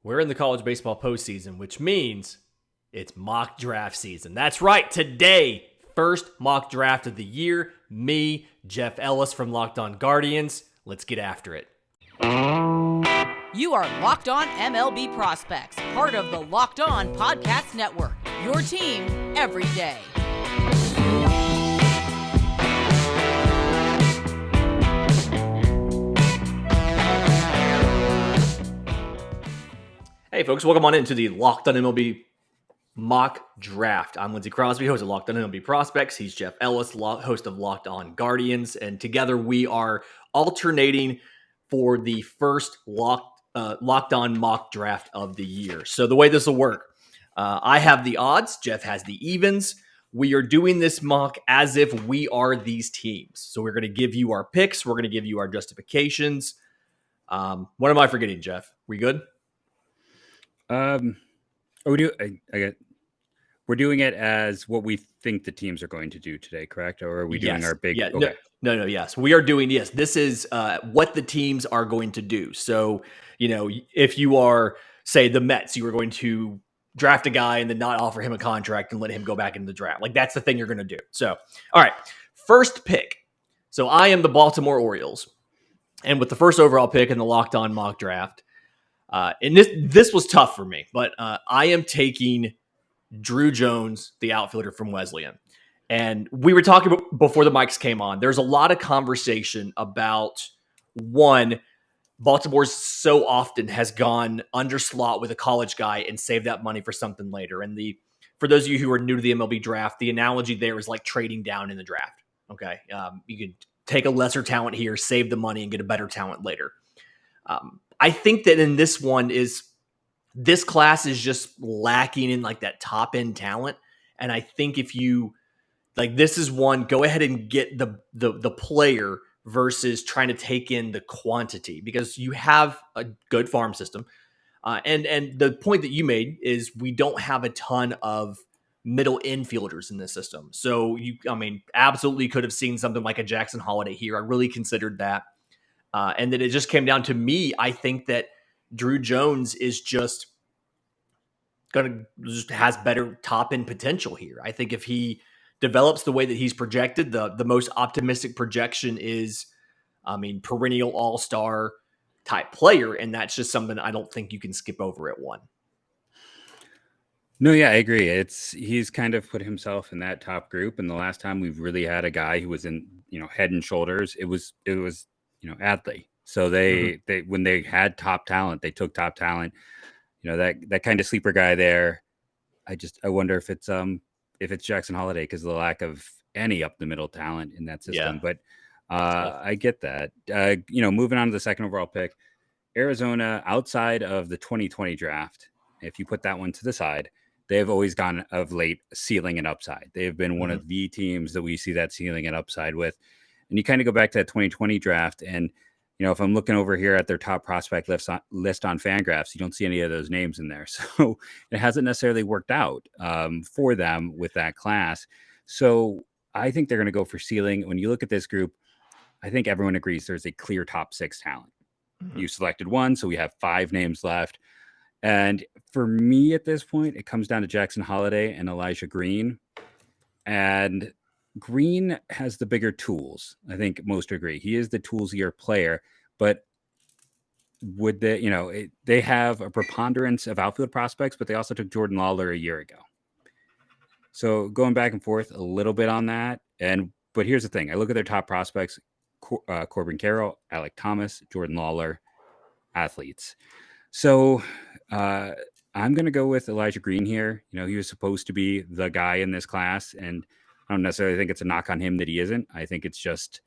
We're in the college baseball postseason, which means it's mock draft season. That's right. Today, first mock draft of the year. Me, Jeff Ellis from LockedOn Guardians. Let's get after it. You are LockedOn MLB Prospects, part of the LockedOn Podcast Network. Your team every day. Hey, folks, welcome on into the LockedOn MLB Mock Draft. I'm Lindsey Crosby, host of LockedOn MLB Prospects. He's Jeff Ellis, host of LockedOn Guardians. And together we are alternating for the first LockedOn Mock Draft of the year. So the way this will work, I have the odds, Jeff has the evens. We are doing this mock as if we are these teams. So we're going to give you our picks. We're going to give you our justifications. What am I forgetting, Jeff? We good? We're doing it as what we think the teams are going to do today, correct? Or are we doing our big? Yeah, okay. No, yes. We are doing, yes, this is what the teams are going to do. So, if you are, say, the Mets, you are going to draft a guy and then not offer him a contract and let him go back into the draft. Like, that's the thing you're going to do. So, all right, first pick. So, I am the Baltimore Orioles. And with the first overall pick in the LockedOn Mock Draft, and this was tough for me, but I am taking Druw Jones, the outfielder from Wesleyan. And we were talking before the mics came on. There's a lot of conversation about, one, Baltimore so often has gone under slot with a college guy and saved that money for something later. And for those of you who are new to the MLB draft, the analogy there is like trading down in the draft. Okay, you could take a lesser talent here, save the money, and get a better talent later. I think that in this class is just lacking in like that top end talent. And I think if you this is one, go ahead and get the player versus trying to take in the quantity, because you have a good farm system. And the point that you made is we don't have a ton of middle infielders in this system. So absolutely could have seen something like a Jackson Holiday here. I really considered that. And then it just came down to me. I think that Druw Jones is just has better top end potential here. I think if he develops the way that he's projected, the most optimistic projection is, perennial all-star type player. And that's just something I don't think you can skip over at one. No, yeah, I agree. He's kind of put himself in that top group. And the last time we've really had a guy who was in, head and shoulders, it was athlete. So they when they had top talent, they took top talent. That kind of sleeper guy there. I wonder if it's Jackson Holiday because of the lack of any up the middle talent in that system. Yeah. But I get that. Moving on to the second overall pick, Arizona, outside of the 2020 draft, if you put that one to the side, they have always gone of late ceiling and upside. They have been one of the teams that we see that ceiling and upside with. And you kind of go back to that 2020 draft, and if I'm looking over here at their top prospect list on Fangraphs, you don't see any of those names in there. So it hasn't necessarily worked out for them with that class. So I think they're going to go for ceiling. When you look at this group, I think everyone agrees there's a clear top 6 talent. You selected one, so we have 5 names left. And for me at this point, it comes down to Jackson Holiday and Elijah Green. And Green has the bigger tools. I think most agree. He is the toolsier player, but would they have a preponderance of outfield prospects, but they also took Jordan Lawler a year ago. So going back and forth a little bit on that. But here's the thing. I look at their top prospects, Corbin Carroll, Alec Thomas, Jordan Lawler, athletes. So I'm going to go with Elijah Green here. He was supposed to be the guy in this class, and I don't necessarily think it's a knock on him that he isn't. I think it's just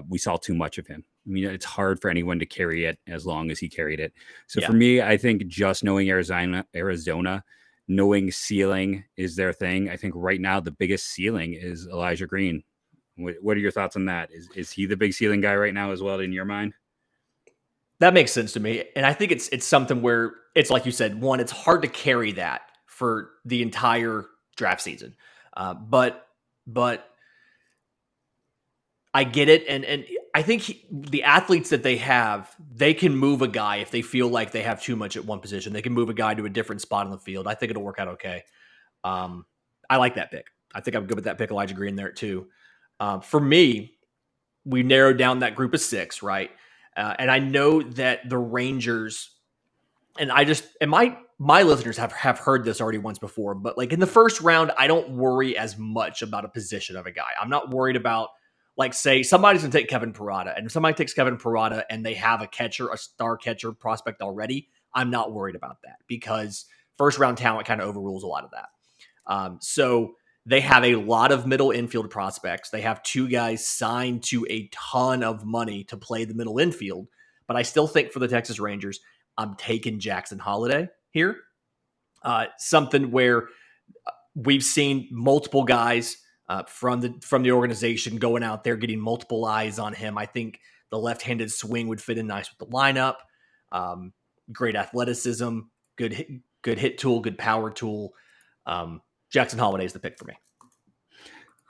we saw too much of him. It's hard for anyone to carry it as long as he carried it. So for me, I think just knowing Arizona, knowing ceiling is their thing. I think right now the biggest ceiling is Elijah Green. What are your thoughts on that? Is he the big ceiling guy right now as well in your mind? That makes sense to me. And I think it's something where it's like you said, one, it's hard to carry that for the entire draft season. But I get it. And the athletes that they have, they can move a guy if they feel like they have too much at one position. They can move a guy to a different spot on the field. I think it'll work out okay. I like that pick. I think I'm good with that pick. Elijah Green there too. For me, we narrowed down that group of 6, right? And I know that the Rangers, and my listeners have heard this already once before, but like in the first round, I don't worry as much about a position of a guy. I'm not worried about, like, say somebody's going to take Kevin Parada, and if somebody takes Kevin Parada and they have a star catcher prospect already, I'm not worried about that because first round talent kind of overrules a lot of that. So they have a lot of middle infield prospects. They have 2 guys signed to a ton of money to play the middle infield, but I still think for the Texas Rangers, I'm taking Jackson Holliday here. Something where we've seen multiple guys from the organization going out there, getting multiple eyes on him. I think the left-handed swing would fit in nice with the lineup. Great athleticism, good hit tool, good power tool. Jackson Holliday is the pick for me.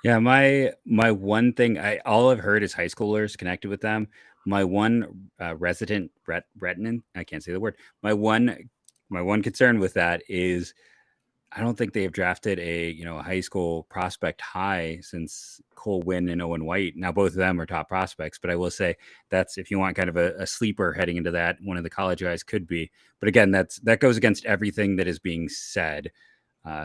Yeah, my one thing, all I've heard is high schoolers connected with them. My one resident retinant, I can't say the word. My one concern with that is I don't think they have drafted a high school prospect high since Cole Winn and Owen White. Now both of them are top prospects, but I will say that's, if you want kind of a sleeper heading into that, one of the college guys could be. But again, that goes against everything that is being said.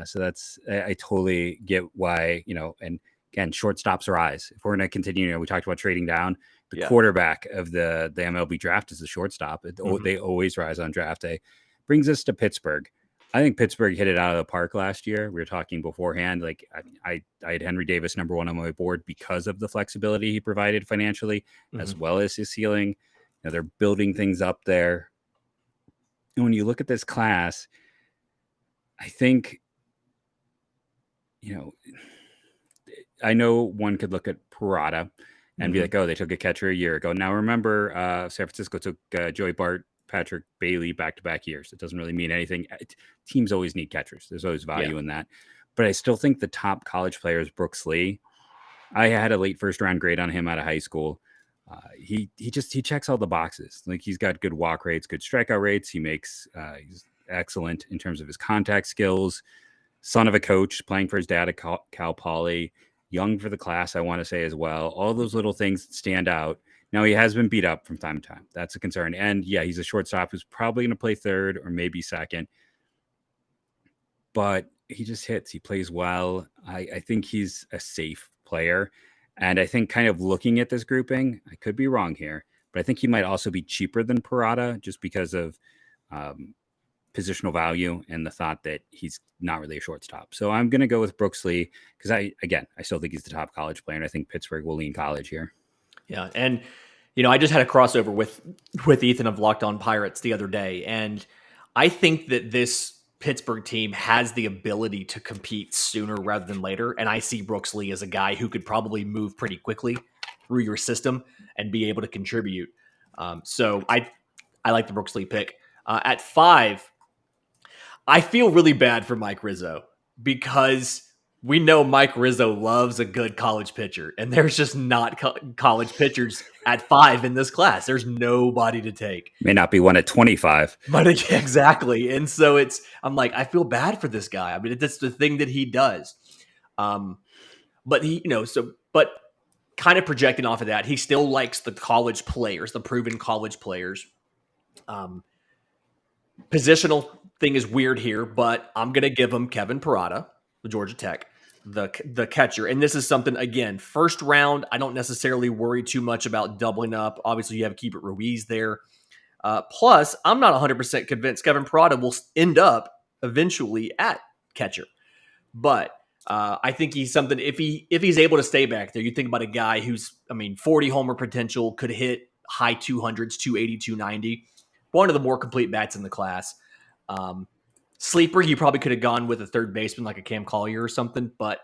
So that's, I totally get why, and again, shortstops rise. If we're going to continue, we talked about trading down. The quarterback of the MLB draft is the shortstop. They always rise on draft day. Brings us to Pittsburgh. I think Pittsburgh hit it out of the park last year. We were talking beforehand. Like I had Henry Davis number 1 on my board because of the flexibility he provided financially, as well as his ceiling. They're building things up there. And when you look at this class, I think, I know one could look at Parada and be like, oh, they took a catcher a year ago. Now, remember, San Francisco took Joey Bart, Patrick Bailey back-to-back years. It doesn't really mean anything. Teams always need catchers. There's always value in that. But I still think the top college player is Brooks Lee. I had a late first-round grade on him out of high school. He checks all the boxes. Like, he's got good walk rates, good strikeout rates. He's excellent in terms of his contact skills. Son of a coach, playing for his dad at Cal Poly. Young for the class, I want to say as well. All those little things stand out. Now, he has been beat up from time to time. That's a concern. And yeah, he's a shortstop who's probably going to play third or maybe second. But he just hits. He plays well. I think he's a safe player. And I think kind of looking at this grouping, I could be wrong here, but I think he might also be cheaper than Parada just because of positional value and the thought that he's not really a shortstop. So I'm going to go with Brooks Lee because I still think he's the top college player, and I think Pittsburgh will lean college here. Yeah, and I just had a crossover with Ethan of Locked On Pirates the other day, and I think that this Pittsburgh team has the ability to compete sooner rather than later, and I see Brooks Lee as a guy who could probably move pretty quickly through your system and be able to contribute. So I like the Brooks Lee pick. At 5, I feel really bad for Mike Rizzo because we know Mike Rizzo loves a good college pitcher, and there's just not college pitchers at 5 in this class. There's nobody to take. May not be one at 25. But exactly. And so I'm like, I feel bad for this guy. I mean, that's the thing that he does. But but kind of projecting off of that, he still likes the college players, the proven college players. Positional thing is weird here, but I'm going to give him Kevin Parada, the Georgia Tech, the catcher. And this is something, again, first round, I don't necessarily worry too much about doubling up. Obviously, you have Keibert Ruiz there. Plus, I'm not 100% convinced Kevin Parada will end up eventually at catcher. But I think he's something, if he's able to stay back there, you think about a guy who's, 40 homer potential, could hit high 200s, 280, 290. One of the more complete bats in the class. Sleeper, you probably could have gone with a third baseman like a Cam Collier or something, but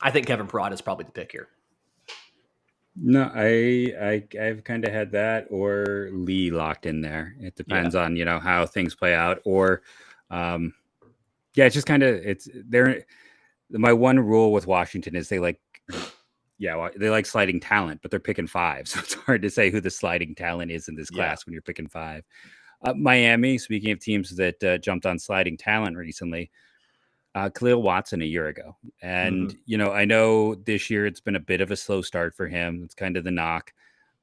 I think Kevin Parada is probably the pick here. No, I've kind of had that or Lee locked in there. It depends on, how things play out or, it's just kind of, it's there. My one rule with Washington is they like Yeah, well, they like sliding talent, but they're picking 5. So it's hard to say who the sliding talent is in this class when you're picking 5. Miami, speaking of teams that jumped on sliding talent recently, Khalil Watson a year ago. And, I know this year it's been a bit of a slow start for him. It's kind of the knock.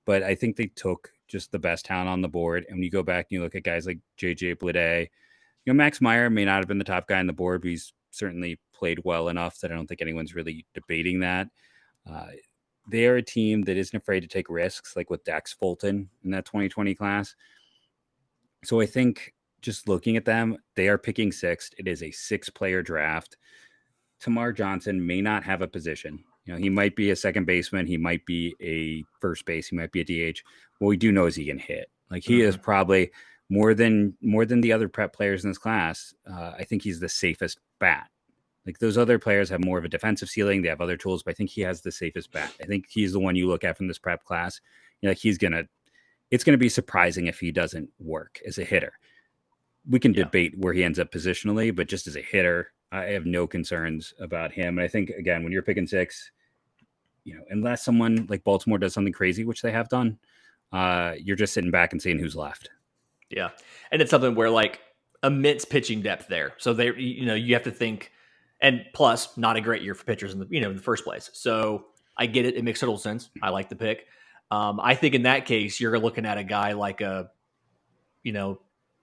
But I think they took just the best talent on the board. And when you go back and you look at guys like JJ Bleday, Max Meyer may not have been the top guy on the board, but he's certainly played well enough that I don't think anyone's really debating that. They are a team that isn't afraid to take risks, like with Dax Fulton in that 2020 class. So I think just looking at them, they are picking 6th. It is a 6-player draft. Tamar Johnson may not have a position. He might be a second baseman. He might be a first base. He might be a DH. What we do know is he can hit. Like he is probably more than the other prep players in this class. I think he's the safest bat. Like those other players have more of a defensive ceiling. They have other tools, but I think he has the safest bat. I think he's the one you look at from this prep class. It's going to be surprising if he doesn't work as a hitter. We can debate where he ends up positionally, but just as a hitter, I have no concerns about him. And I think, again, when you're picking 6, unless someone like Baltimore does something crazy, which they have done, you're just sitting back and seeing who's left. Yeah. And it's something where like immense pitching depth there. So they, you have to think, and plus not a great year for pitchers in the first place. So I get it. It makes total sense. I like the pick. I think in that case, you're looking at a guy like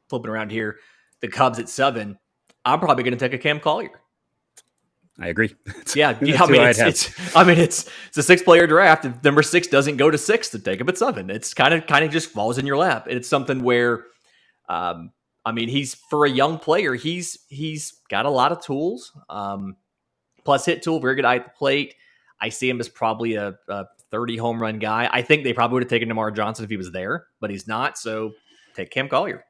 flipping around here, the Cubs at 7. I'm probably going to take a Cam Collier. I agree. It's a 6-player draft. If number 6 doesn't go to 6, to take him at 7. It's kind of just falls in your lap. And it's something where, he's for a young player. He's got a lot of tools. Plus hit tool, very good eye at the plate. I see him as probably a 30 home run guy. I think they probably would have taken Tamar Johnson if he was there, but he's not. So take Cam Collier.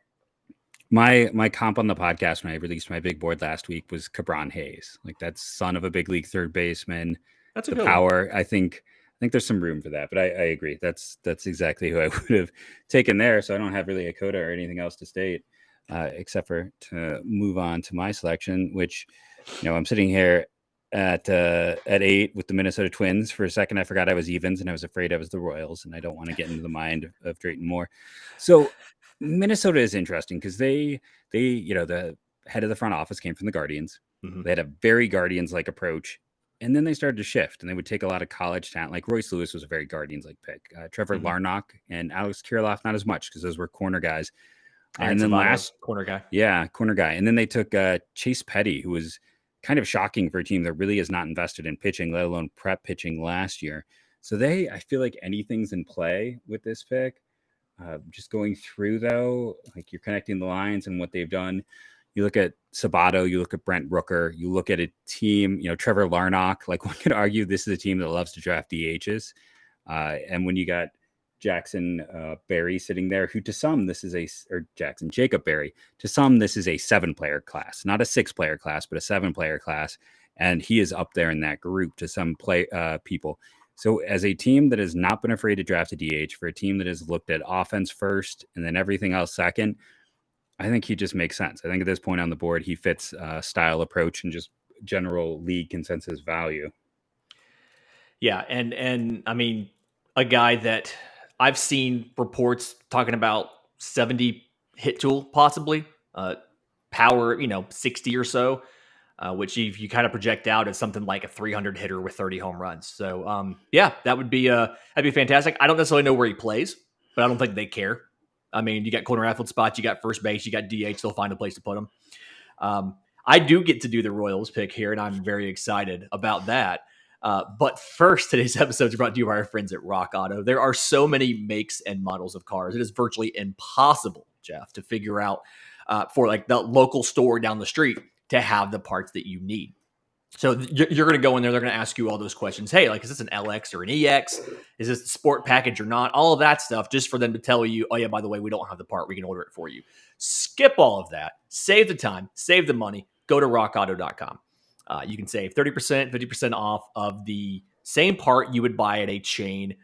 My comp on the podcast when I released my big board last week was Cabron Hayes. Like that's son of a big league third baseman. That's a good power. One. I think there's some room for that, but I agree. That's exactly who I would have taken there. So I don't have really a coda or anything else to state, except for to move on to my selection, which, I'm sitting here at 8 with the Minnesota Twins. For a second, I forgot I was evens and I was afraid I was the Royals, and I don't want to get into the mind of Drayton Moore. So Minnesota is interesting because they the head of the front office came from the Guardians. They had a very Guardians-like approach, and then they started to shift, and they would take a lot of college talent. Like Royce Lewis was a very Guardians-like pick. Trevor Larnach and Alex Kirilloff, not as much because those were corner guys. And then last corner guy. Yeah, corner guy. And then they took Chase Petty, who was kind of shocking for a team that really is not invested in pitching, let alone prep pitching last year. So I feel like anything's in play with this pick. Just going through, though, like you're connecting the lines and what they've done. You look at Sabato, you look at Brent Rooker, you look at a team, Trevor Larnach. Like one could argue this is a team that loves to draft DHs. And when you got Jackson Berry sitting there, who to some, Jacob Berry, to some, this is a 7-player class, not a 6-player class, but a 7-player class. And he is up there in that group to some people. So as a team that has not been afraid to draft a DH, for a team that has looked at offense first and then everything else second, I think he just makes sense. I think at this point on the board, he fits style, approach, and just general league consensus value. Yeah. And I mean, a guy that I've seen reports talking about 70 hit tool, possibly power, 60 or so. Which if you kind of project out as something like a 300 hitter with 30 home runs. So, that'd be fantastic. I don't necessarily know where he plays, but I don't think they care. I mean, you got corner outfield spots, you got first base, you got DH, they'll find a place to put him. I do get to do the Royals pick here, and I'm very excited about that. But first, today's episode is brought to you by our friends at Rock Auto. There are so many makes and models of cars. It is virtually impossible, Jeff, to figure out for like the local store down the street to have the parts that you need. So you're going to go in there. They're going to ask you all those questions. Hey, like, is this an LX or an EX? Is this a sport package or not? All of that stuff, just for them to tell you, oh yeah, by the way, we don't have the part. We can order it for you. Skip all of that. Save the time. Save the money. Go to rockauto.com. You can save 30%, 50% off of the same part you would buy at a chain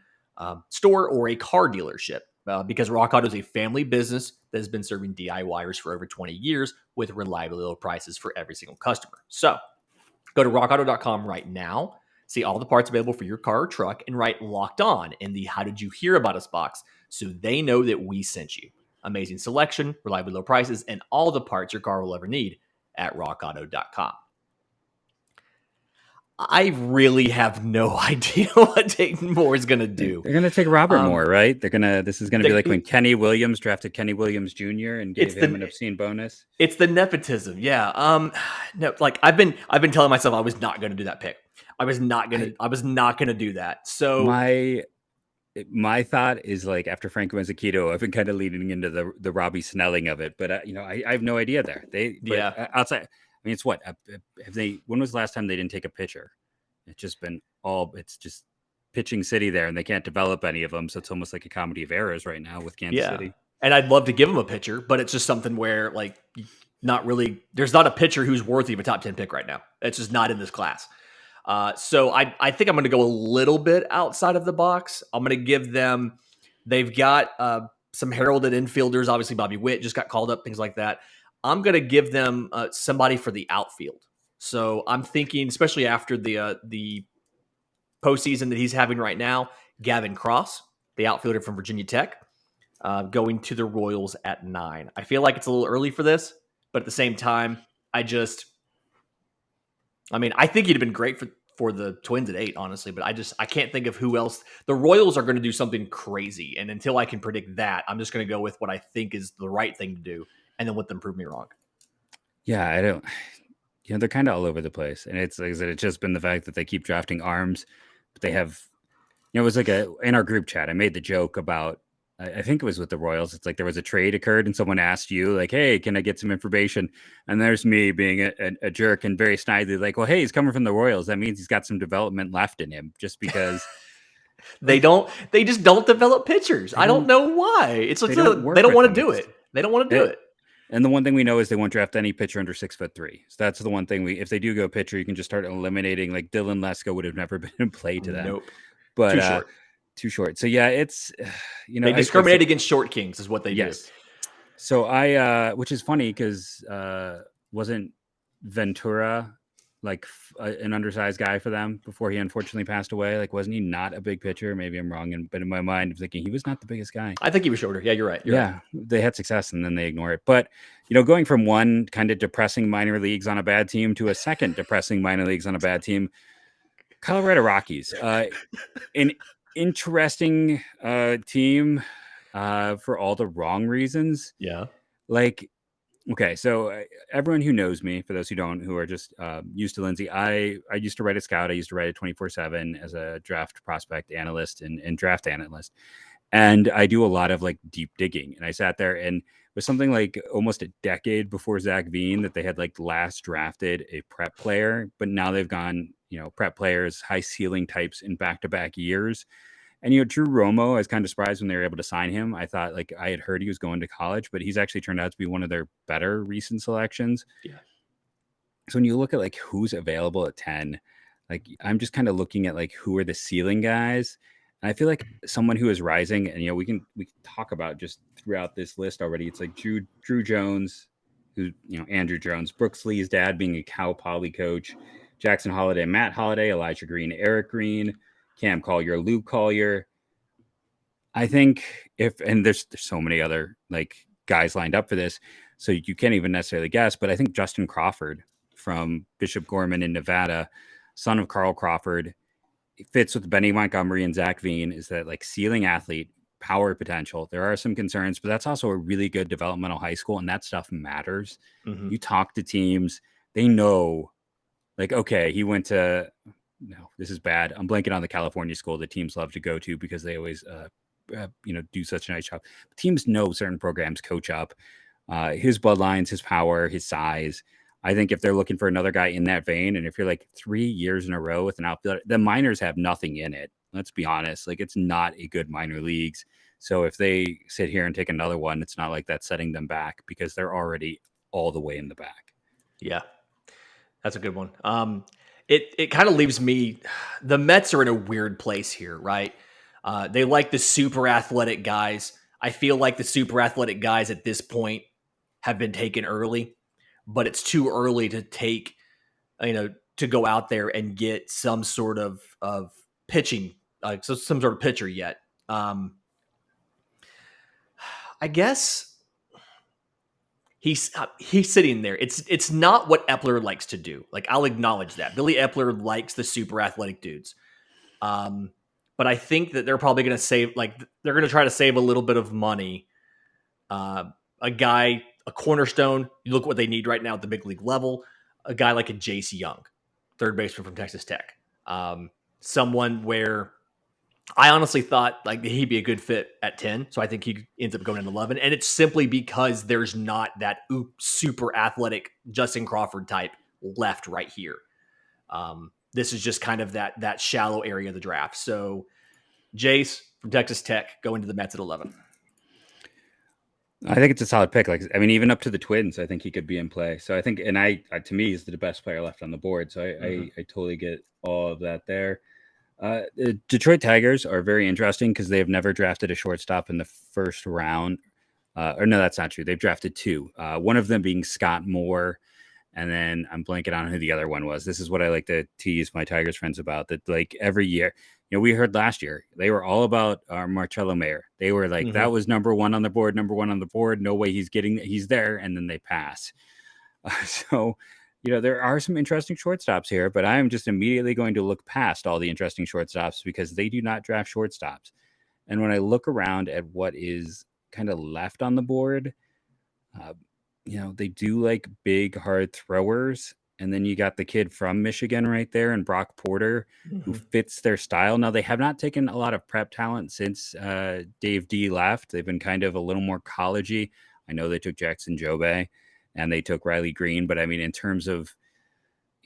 store or a car dealership. Because Rock Auto is a family business that has been serving DIYers for over 20 years with reliably low prices for every single customer. So go to rockauto.com right now. See all the parts available for your car or truck and write Locked On in the How Did You Hear About Us box so they know that we sent you. Amazing selection, reliably low prices, and all the parts your car will ever need at rockauto.com. I really have no idea what Dayton Moore is going to do. They're going to take Robert Moore, right? This is going to be like when Kenny Williams drafted Kenny Williams Jr. and gave him an obscene bonus. It's the nepotism. Yeah. No, like I've been telling myself I was not going to do that pick. I was not going to do that. So my thought is like after Franco Mazzucato, I've been kind of leading into the Robbie Snelling of it, but I have no idea there. Outside. I mean, it's what when was the last time they didn't take a pitcher? It's just pitching city there, and they can't develop any of them. So it's almost like a comedy of errors right now with Kansas City. And I'd love to give them a pitcher, but it's just something where like there's not a pitcher who's worthy of a top 10 pick right now. It's just not in this class. So I think I'm going to go a little bit outside of the box. I'm going to give them, they've got some heralded infielders. Obviously Bobby Witt just got called up, things like that. I'm going to give them somebody for the outfield. So I'm thinking, especially after the postseason that he's having right now, Gavin Cross, the outfielder from Virginia Tech, going to the Royals at 9. I feel like it's a little early for this, but at the same time, I think he'd have been great for the Twins at 8, honestly, but I can't think of who else. The Royals are going to do something crazy, and until I can predict that, I'm just going to go with what I think is the right thing to do, and then let them prove me wrong. Yeah, I don't. They're kind of all over the place, and it's like I said, it's just been the fact that they keep drafting arms, but they have. It was like in our group chat, I made the joke about. I think it was with the Royals. It's like there was a trade occurred, and someone asked you, like, "Hey, can I get some information?" And there's me being a jerk and very snidely, like, "Well, hey, he's coming from the Royals. That means he's got some development left in him." Just because they just don't develop pitchers. I don't know why. It's like they don't want to do it. They don't want to do it. And the one thing we know is they won't draft any pitcher under 6'3". So that's the one thing if they do go pitcher, you can just start eliminating. Like Dylan Lesko would have never been in play to them. Nope. But too short. So yeah, it's they discriminate against short kings is what they do. So I which is funny because wasn't Ventura like an undersized guy for them before he unfortunately passed away? Like, wasn't he not a big pitcher? Maybe I'm wrong, but in my mind, I'm thinking he was not the biggest guy. I think he was shorter. Yeah, you're right. You're right. They had success and then they ignore it. But going from one kind of depressing minor leagues on a bad team to a second depressing minor leagues on a bad team, Colorado Rockies, an interesting team for all the wrong reasons. Yeah. Like, okay, so everyone who knows me, for those who don't, who are just used to Lindsay, I used to write a Scout. I used to write it 24/7 as a draft prospect analyst and draft analyst. And I do a lot of like deep digging. And I sat there and it was something like almost a decade before Zach Veen that they had like last drafted a prep player, but now they've gone, prep players, high ceiling types in back-to-back years. And, Drew Romo, I was kind of surprised when they were able to sign him. I thought I had heard he was going to college, but he's actually turned out to be one of their better recent selections. Yeah. So when you look at like who's available at 10, like I'm just kind of looking at like who are the ceiling guys. And I feel like someone who is rising, and we can talk about just throughout this list already. It's like Druw Jones, who Andrew Jones, Brooks Lee's dad being a Cal Poly coach, Jackson Holiday, Matt Holiday, Elijah Green, Eric Green, Cam Collier, Luke Collier. I think and there's so many other like guys lined up for this, so you can't even necessarily guess. But I think Justin Crawford from Bishop Gorman in Nevada, son of Carl Crawford, fits with Benny Montgomery and Zach Veen. Is that like ceiling athlete, power potential? There are some concerns, but that's also a really good developmental high school, and that stuff matters. Mm-hmm. You talk to teams, they know, like, okay, he went to. No, this is bad. I'm blanking on the California school that teams love to go to because they always, do such a nice job. Teams know certain programs coach up his bloodlines, his power, his size. I think if they're looking for another guy in that vein, and if you're like 3 years in a row with an outfielder, the minors have nothing in it. Let's be honest. Like, it's not a good minor leagues. So if they sit here and take another one, it's not like that's setting them back because they're already all the way in the back. Yeah, that's a good one. It kind of leaves me, the Mets are in a weird place here, right? They like the super athletic guys. I feel like the super athletic guys at this point have been taken early, but it's too early to take, to go out there and get some sort of pitching, so some sort of pitcher yet. I guess he's sitting there. It's not what Epler likes to do. Like, I'll acknowledge that Billy Epler likes the super athletic dudes. But I think that they're probably going to save, they're going to try to save a little bit of money. A guy, a cornerstone, you look at what they need right now at the big league level, a guy like a Jace Young, third baseman from Texas Tech. Someone where I honestly thought like he'd be a good fit at 10. So I think he ends up going at 11. And it's simply because there's not that super athletic Justin Crawford type left right here. This is just kind of that shallow area of the draft. So Jace from Texas Tech going to the Mets at 11. I think it's a solid pick. Even up to the Twins, I think he could be in play. So I think, and to me, he's the best player left on the board. So I totally get all of that there. The Detroit Tigers are very interesting because they have never drafted a shortstop in the first round. Or no, that's not true. They've drafted two. One of them being Scott Moore. And then I'm blanking on who the other one was. This is what I like to tease my Tigers friends about, that like every year, we heard last year, they were all about Marcelo Mayer. They were like, that was number one on the board. No way he's there. And then they pass. So, there are some interesting shortstops here, but I am just immediately going to look past all the interesting shortstops because they do not draft shortstops. And when I look around at what is kind of left on the board, they do like big, hard throwers. And then you got the kid from Michigan right there and Brock Porter, who fits their style. Now, they have not taken a lot of prep talent since Dave D left. They've been kind of a little more college-y. I know they took Jackson Jobay and they took Riley Green. But, in terms of,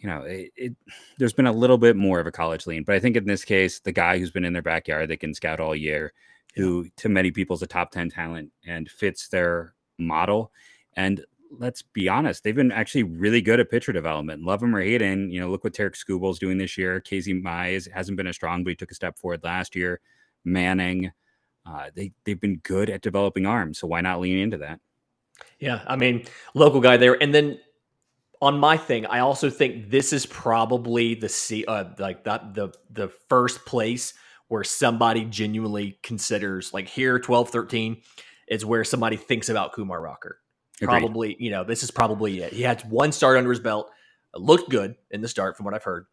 there's been a little bit more of a college lean. But I think in this case, the guy who's been in their backyard, they can scout all year, who to many people is a top 10 talent and fits their model. And let's be honest, they've been actually really good at pitcher development. Love them or hate him. Look what Tarek Skubal's doing this year. Casey Mize hasn't been as strong, but he took a step forward last year. Manning, they've been good at developing arms. So why not lean into that? Yeah, local guy there. And then on my thing, I also think this is probably the first place where somebody genuinely considers, like here, 12, 13 is where somebody thinks about Kumar Rocker. Probably, this is probably it. He had one start under his belt. It looked good in the start from what I've heard.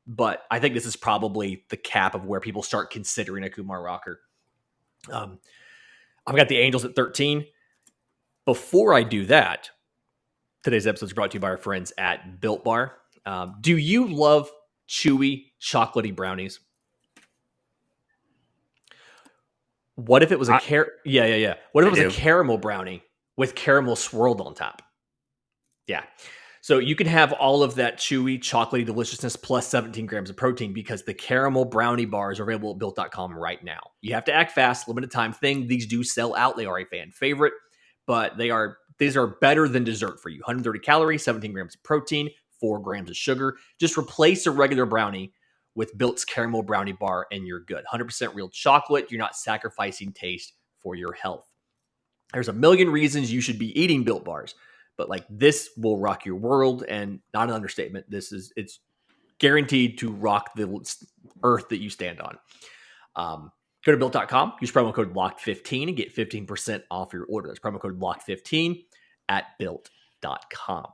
But I think this is probably the cap of where people start considering a Kumar Rocker. I've got the Angels at 13. Before I do that, today's episode is brought to you by our friends at Built Bar. Do you love chewy, chocolatey brownies? What if it was What if it was a caramel brownie with caramel swirled on top? Yeah. So you can have all of that chewy, chocolatey deliciousness plus 17 grams of protein because the caramel brownie bars are available at built.com right now. You have to act fast, limited time thing. These do sell out. They are a fan favorite, but these are better than dessert for you. 130 calories, 17 grams of protein, 4 grams of sugar. Just replace a regular brownie with Built's caramel brownie bar and you're good. 100% real chocolate. You're not sacrificing taste for your health. There's a million reasons you should be eating Built Bars, but this will rock your world, and not an understatement. It's guaranteed to rock the earth that you stand on. Go to Built.com, use promo code LOCKED15 and get 15% off your order. That's promo code LOCKED15 at Built.com.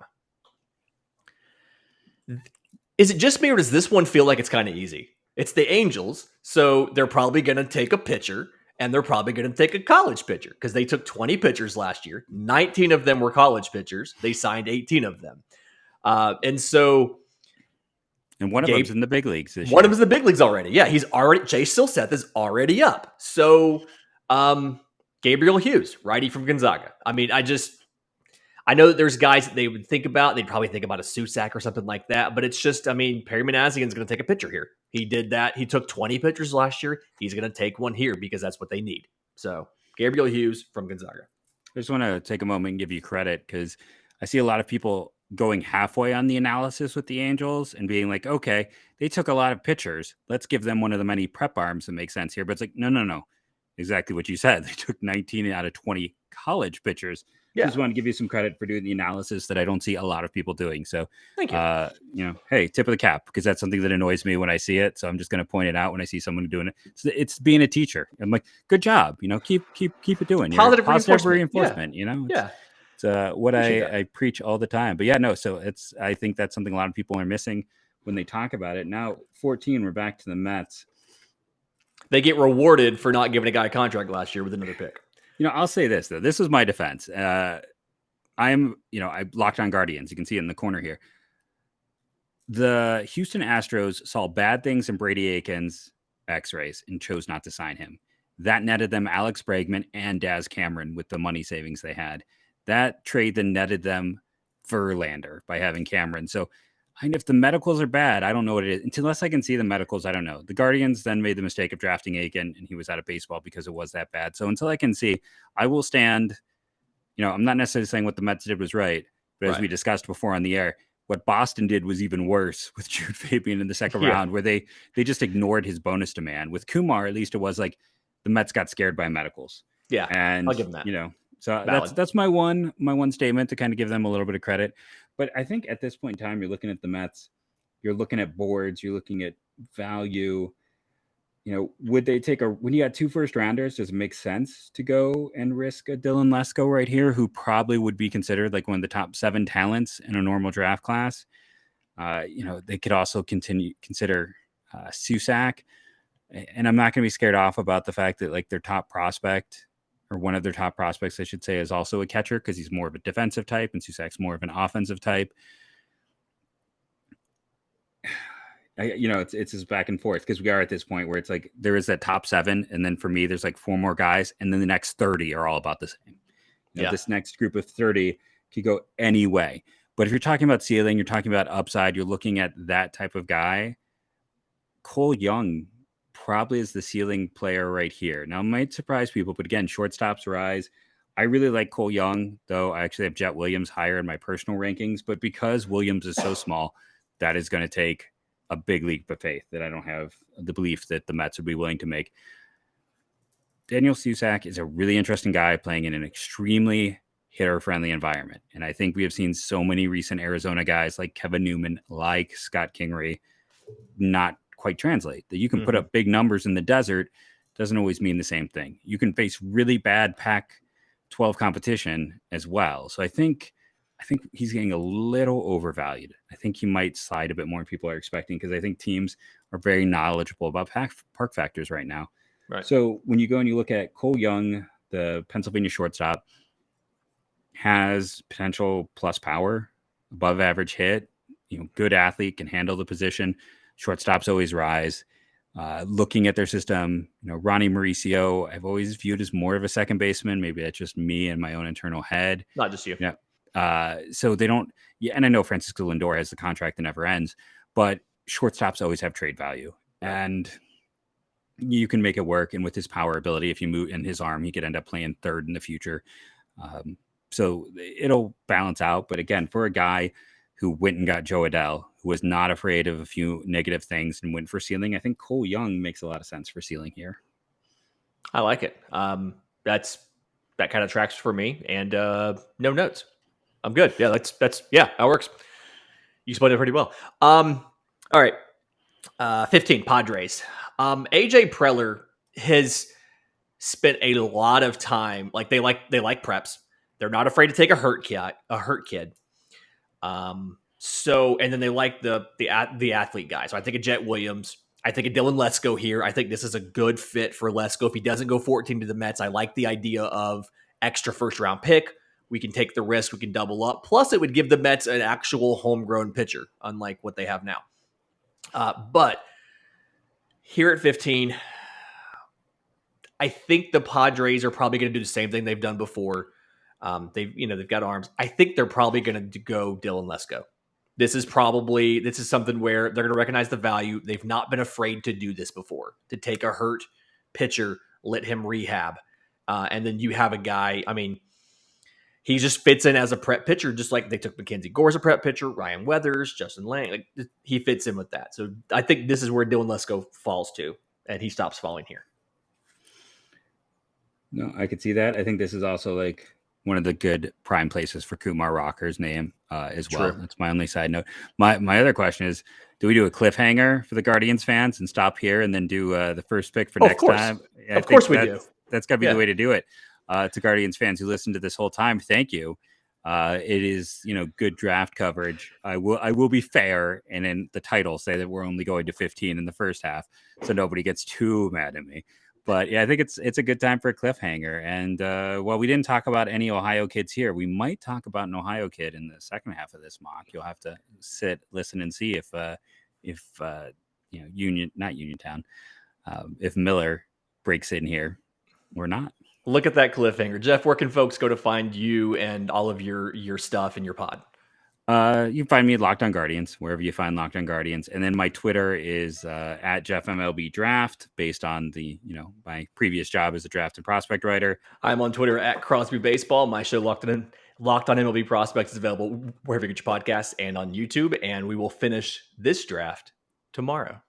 Is it just me, or does this one feel like it's kind of easy? It's the Angels, so they're probably going to take a pitcher. And they're probably going to take a college pitcher because they took 20 pitchers last year. 19 of them were college pitchers. They signed 18 of them. And one of them's in the big leagues this year. One of them's in the big leagues already. Yeah, Jay Silseth is already up. So Gabriel Hughes, righty from Gonzaga. I know that there's guys that they would think about. They'd probably think about a Susac or something like that. But it's just, Perry Manassian's going to take a pitcher here. He did that. He took 20 pitchers last year. He's going to take one here because that's what they need. So Gabriel Hughes from Gonzaga. I just want to take a moment and give you credit because I see a lot of people going halfway on the analysis with the Angels and being like, okay, they took a lot of pitchers. Let's give them one of the many prep arms that make sense here. But it's like, no. Exactly what you said. They took 19 out of 20 college pitchers. Yeah. Just want to give you some credit for doing the analysis that I don't see a lot of people doing. So, Thank you. Hey, tip of the cap, because that's something that annoys me when I see it. So I'm just going to point it out when I see someone doing it. It's being a teacher. I'm like, good job. Keep it doing. Positive Positive reinforcement. reinforcement. Yeah. It's what Appreciate that. I preach all the time. But yeah, no. So I think that's something a lot of people are missing when they talk about it. Now, 14, we're back to the Mets. They get rewarded for not giving a guy a contract last year with another pick. I'll say this, though. This is my defense. I LockedOn Guardians. You can see it in the corner here. The Houston Astros saw bad things in Brady Aiken's x-rays and chose not to sign him. That netted them Alex Bregman and Daz Cameron with the money savings they had. That trade then netted them Verlander by having Cameron. So if the medicals are bad, I don't know what it is. Unless I can see the medicals, I don't know. The Guardians then made the mistake of drafting Aiken, and he was out of baseball because it was that bad. So until I can see, I will stand. I'm not necessarily saying what the Mets did was right, but as we discussed before on the air, what Boston did was even worse with Jude Fabian in the second round, where they just ignored his bonus demand. With Kumar, at least it was like the Mets got scared by medicals. Yeah, and I'll give them that. So Valid. that's my one statement to kind of give them a little bit of credit. But I think at this point in time, you're looking at the Mets, you're looking at boards, you're looking at value. Would they take when you got 2 first rounders, does it make sense to go and risk a Dylan Lesko right here, who probably would be considered like one of the top 7 talents in a normal draft class? They could also consider Susac. And I'm not going to be scared off about the fact that like their top prospect, or one of their top prospects, I should say, is also a catcher, because he's more of a defensive type and Susac's more of an offensive type. It's just back and forth, because we are at this point where it's like there is that top 7, and then for me there's like 4 more guys, and then the next 30 are all about the same. This next group of 30 could go any way. But if you're talking about ceiling, you're talking about upside, you're looking at that type of guy. Cole Young probably is the ceiling player right here. Now, it might surprise people, but again, shortstops rise. I really like Cole Young, though I actually have Jet Williams higher in my personal rankings, but because Williams is so small, that is going to take a big leap of faith that I don't have the belief that the Mets would be willing to make. Daniel Susac is a really interesting guy playing in an extremely hitter-friendly environment. And I think we have seen so many recent Arizona guys like Kevin Newman, like Scott Kingery, not quite translate. That you can put up big numbers in the desert doesn't always mean the same thing. You can face really bad Pac-12 competition as well. So I think he's getting a little overvalued. I think he might slide a bit more than people are expecting, because I think teams are very knowledgeable about park factors right now. Right. So when you go and you look at Cole Young, the Pennsylvania shortstop, has potential plus power, above average hit, good athlete, can handle the position. Shortstops always rise. Looking at their system, Ronnie Mauricio, I've always viewed as more of a second baseman. Maybe that's just me and my own internal head. Not just you. So they don't. Yeah, and I know Francisco Lindor has the contract that never ends, but shortstops always have trade value, and you can make it work. And with his power ability, if you move in his arm, he could end up playing third in the future. So it'll balance out. But again, for a guy who went and got Joe Adell, who was not afraid of a few negative things and went for ceiling, I think Cole Young makes a lot of sense for ceiling here. I like it. That kind of tracks for me, and no notes. I'm good. Yeah, that works. You explained it pretty well. All right. 15 Padres. AJ Preller has spent a lot of time. Like they like preps. They're not afraid to take a hurt kid. So, and then they like the athlete guy. So I think of Jet Williams. I think of Dylan Lesko here. I think this is a good fit for Lesko. If he doesn't go 14 to the Mets, I like the idea of extra first round pick. We can take the risk. We can double up. Plus, it would give the Mets an actual homegrown pitcher, unlike what they have now. But here at 15, I think the Padres are probably going to do the same thing they've done before. They've got arms. I think they're probably going to go Dylan Lesko. This is something where they're going to recognize the value. They've not been afraid to do this before, to take a hurt pitcher, let him rehab. And then you have a guy, he just fits in as a prep pitcher, just like they took Mackenzie Gore as a prep pitcher, Ryan Weathers, Justin Lang. Like, he fits in with that. So I think this is where Dylan Lesko falls to, and he stops falling here. No, I could see that. I think this is also like one of the good prime places for Kumar Rocker's name as well. True. That's my only side note. My other question is, do we do a cliffhanger for the Guardians fans and stop here and then do the first pick for next time? Of course we do. That's got to be the way to do it. To Guardians fans who listened to this whole time, thank you. It is, good draft coverage. I will be fair, and in the title say that we're only going to 15 in the first half, so nobody gets too mad at me. But yeah, I think it's a good time for a cliffhanger. And while we didn't talk about any Ohio kids here, we might talk about an Ohio kid in the second half of this mock. You'll have to listen, and see if Uniontown, if Miller breaks in here or not. Look at that cliffhanger. Jeff, where can folks go to find you and all of your stuff and your pod? You can find me at LockedOn Guardians, wherever you find LockedOn Guardians. And then my Twitter is at Jeff MLB Draft, based on my previous job as a draft and prospect writer. I'm on Twitter at Crosby Baseball. My show Locked On MLB Prospects is available wherever you get your podcasts and on YouTube. And we will finish this draft tomorrow.